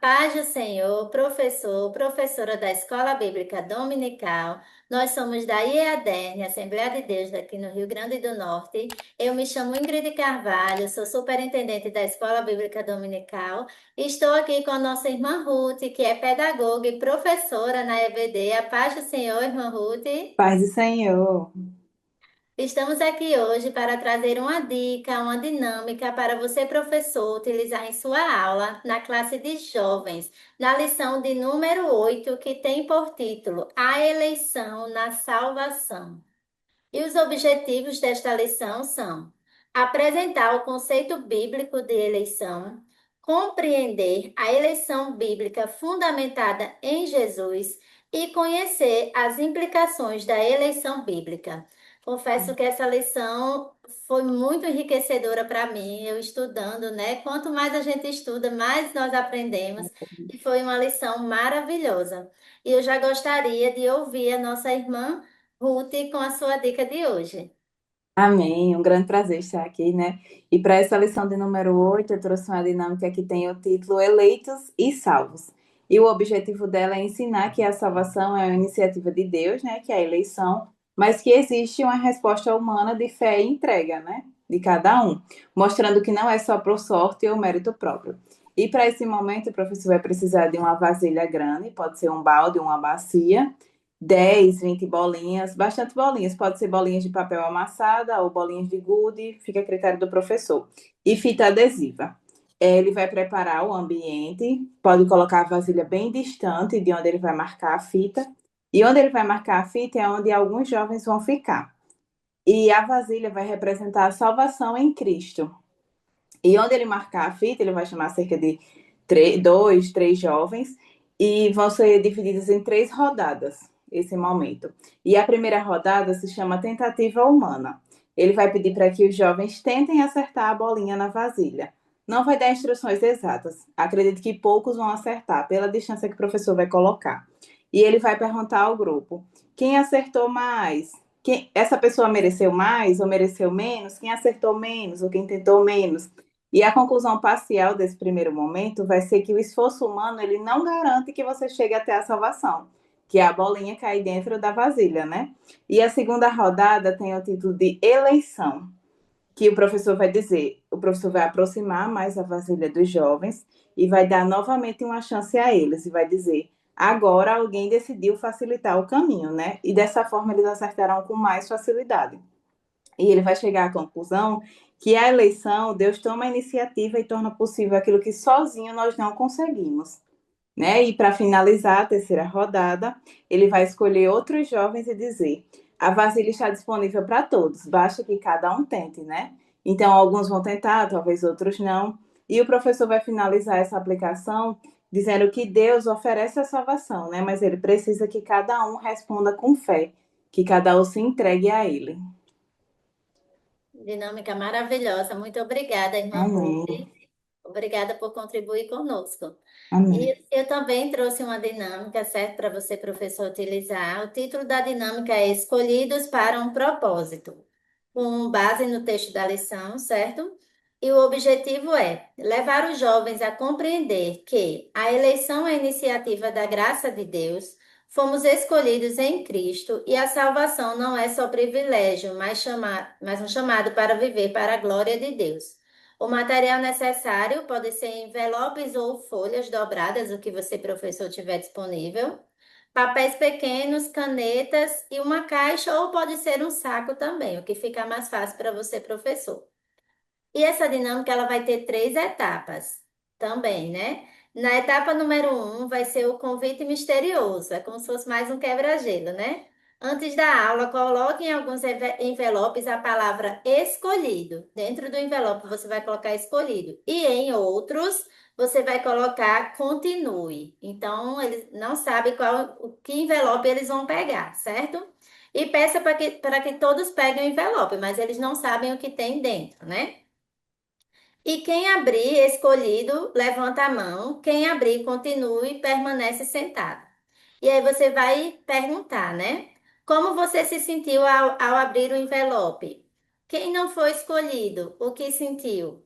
Paz do Senhor, professor, professora da Escola Bíblica Dominical. Nós somos da IEADERN, Assembleia de Deus, daqui no Rio Grande do Norte. Eu me chamo Ingrid Carvalho, sou superintendente da Escola Bíblica Dominical. Estou aqui com a nossa irmã Ruth, que é pedagoga e professora na EBD. A paz do Senhor, irmã Ruth. Paz do Senhor. Estamos aqui hoje para trazer uma dica, uma dinâmica para você, professor, utilizar em sua aula na classe de jovens, na lição de número 8, que tem por título A Eleição na Salvação. E os objetivos desta lição são apresentar o conceito bíblico de eleição, compreender a eleição bíblica fundamentada em Jesus e conhecer as implicações da eleição bíblica. Confesso que essa lição foi muito enriquecedora para mim, eu estudando, né? Quanto mais a gente estuda, mais nós aprendemos, e foi uma lição maravilhosa. E eu já gostaria de ouvir a nossa irmã Ruth, com a sua dica de hoje. Amém. Um grande prazer estar aqui, né? E para essa lição de número 8, eu trouxe uma dinâmica que tem o título Eleitos e Salvos. E o objetivo dela é ensinar que a salvação é uma iniciativa de Deus, né? Que é a eleição, mas que existe uma resposta humana de fé e entrega, né? De cada um, mostrando que não é só por sorte ou mérito próprio. E para esse momento, o professor vai precisar de uma vasilha grande, pode ser um balde, uma bacia, 10, 20 bolinhas, bastante bolinhas, pode ser bolinhas de papel amassada ou bolinhas de gude, fica a critério do professor. E fita adesiva. Ele vai preparar o ambiente, pode colocar a vasilha bem distante de onde ele vai marcar a fita. E onde ele vai marcar a fita é onde alguns jovens vão ficar. E a vasilha vai representar a salvação em Cristo. E onde ele marcar a fita, ele vai chamar cerca de dois, três jovens, e vão ser divididas em três rodadas, esse momento. E a primeira rodada se chama Tentativa Humana. Ele vai pedir para que os jovens tentem acertar a bolinha na vasilha. Não vai dar instruções exatas. Acredito que poucos vão acertar, pela distância que o professor vai colocar. E ele vai perguntar ao grupo: quem acertou mais? Essa pessoa mereceu mais ou mereceu menos? Quem acertou menos ou quem tentou menos? E a conclusão parcial desse primeiro momento vai ser que o esforço humano ele não garante que você chegue até a salvação, que é a bolinha cair dentro da vasilha, né? E a segunda rodada tem o título de eleição, que o professor vai dizer, o professor vai aproximar mais a vasilha dos jovens e vai dar novamente uma chance a eles e vai dizer: agora alguém decidiu facilitar o caminho, né? E dessa forma eles acertarão com mais facilidade. E ele vai chegar à conclusão que a eleição, Deus toma a iniciativa e torna possível aquilo que sozinho nós não conseguimos. Né? E para finalizar a terceira rodada, ele vai escolher outros jovens e dizer: a vasilha está disponível para todos, basta que cada um tente, né? Então, alguns vão tentar, talvez outros não. E o professor vai finalizar essa aplicação dizendo que Deus oferece a salvação, né? Mas ele precisa que cada um responda com fé, que cada um se entregue a ele. Dinâmica maravilhosa. Muito obrigada, irmã Ruth. Amém. Obrigada por contribuir conosco. Amém. E eu também trouxe uma dinâmica, certo, para você, professor, utilizar. O título da dinâmica é Escolhidos para um Propósito, com base no texto da lição, certo? E o objetivo é levar os jovens a compreender que a eleição é iniciativa da graça de Deus, fomos escolhidos em Cristo e a salvação não é só privilégio, mas um chamado para viver para a glória de Deus. O material necessário pode ser envelopes ou folhas dobradas, o que você, professor, tiver disponível, papéis pequenos, canetas e uma caixa, ou pode ser um saco também, o que fica mais fácil para você, professor. E essa dinâmica ela vai ter três etapas também, né? Na etapa número um vai ser o convite misterioso, é como se fosse mais um quebra-gelo, né? Antes da aula, coloque em alguns envelopes a palavra escolhido. Dentro do envelope você vai colocar escolhido. E em outros você vai colocar continue. Então, eles não sabem o que envelope eles vão pegar, certo? E peça para que todos peguem o envelope, mas eles não sabem o que tem dentro, né? E quem abrir escolhido, levanta a mão. Quem abrir, continue e permanece sentado. E aí você vai perguntar, né? Como você se sentiu ao abrir o envelope? Quem não foi escolhido, o que sentiu?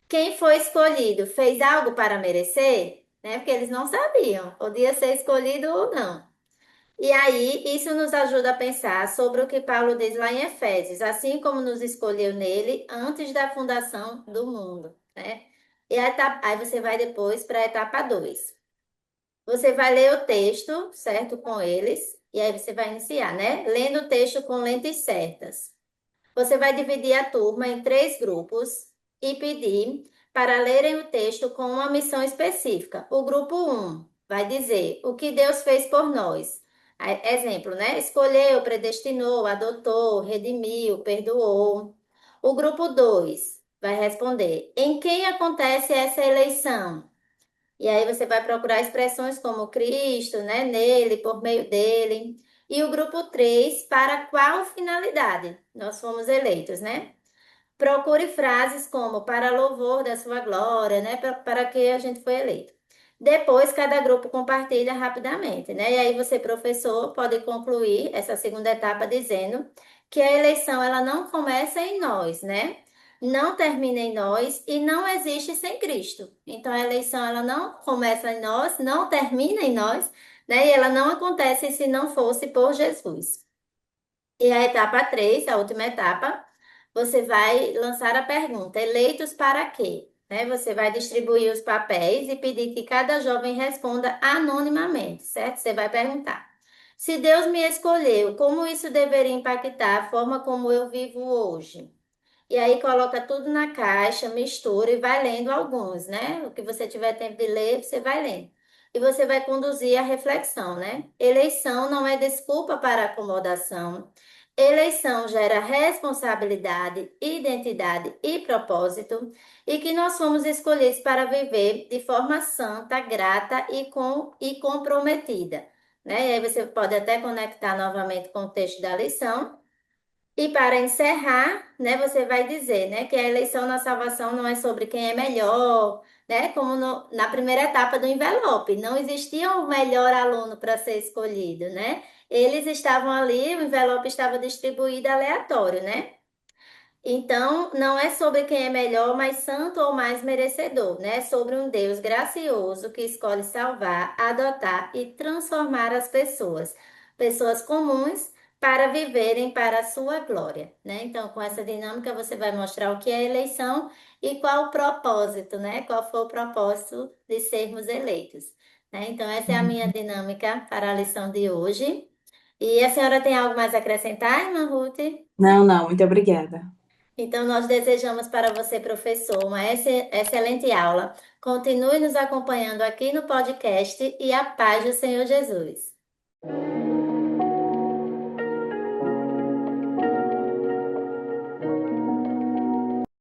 Quem foi escolhido, fez algo para merecer? né? Porque eles não sabiam, podia ser escolhido ou não. E aí, isso nos ajuda a pensar sobre o que Paulo diz lá em Efésios, assim como nos escolheu nele antes da fundação do mundo, né? E aí você vai depois para a etapa 2. Você vai ler o texto, certo, com eles, e aí você vai iniciar, né? Lendo o texto com lentes certas. Você vai dividir a turma em três grupos e pedir para lerem o texto com uma missão específica. O grupo um vai dizer o que Deus fez por nós. Exemplo, né? Escolheu, predestinou, adotou, redimiu, perdoou. O grupo 2 vai responder: em quem acontece essa eleição? E aí você vai procurar expressões como Cristo, né, nele, por meio dele. E o grupo 3 para qual finalidade nós fomos eleitos, né? Procure frases como para louvor da sua glória, né? Para que a gente foi eleito. Depois, cada grupo compartilha rapidamente, né? E aí você, professor, pode concluir essa segunda etapa dizendo que a eleição ela não começa em nós, né? Não termina em nós e não existe sem Cristo. Então a eleição ela não começa em nós, não termina em nós, né? E ela não acontece se não fosse por Jesus. E a etapa 3, a última etapa, você vai lançar a pergunta: eleitos para quê? Né? Você vai distribuir os papéis e pedir que cada jovem responda anonimamente, certo? Você vai perguntar: se Deus me escolheu, como isso deveria impactar a forma como eu vivo hoje? E aí coloca tudo na caixa, mistura e vai lendo alguns, né? O que você tiver tempo de ler, você vai lendo. E você vai conduzir a reflexão, né? Eleição não é desculpa para acomodação. Eleição gera responsabilidade, identidade e propósito, e que nós fomos escolhidos para viver de forma santa, grata e comprometida, né? E aí você pode até conectar novamente com o texto da lição. E para encerrar, né, você vai dizer, né, que a eleição na salvação não é sobre quem é melhor, né, como na primeira etapa do envelope, não existia um melhor aluno para ser escolhido, né? Eles estavam ali, o envelope estava distribuído aleatório, né? Então, não é sobre quem é melhor, mais santo ou mais merecedor, né? É sobre um Deus gracioso que escolhe salvar, adotar e transformar as pessoas, pessoas comuns, para viverem para a sua glória, né? Então, com essa dinâmica, você vai mostrar o que é eleição e qual o propósito, né? Qual foi o propósito de sermos eleitos, né? Então, essa é a minha dinâmica para a lição de hoje. E a senhora tem algo mais a acrescentar, irmã Ruth? Não, não, muito obrigada. Então, nós desejamos para você, professor, uma excelente aula. Continue nos acompanhando aqui no podcast e a paz do Senhor Jesus.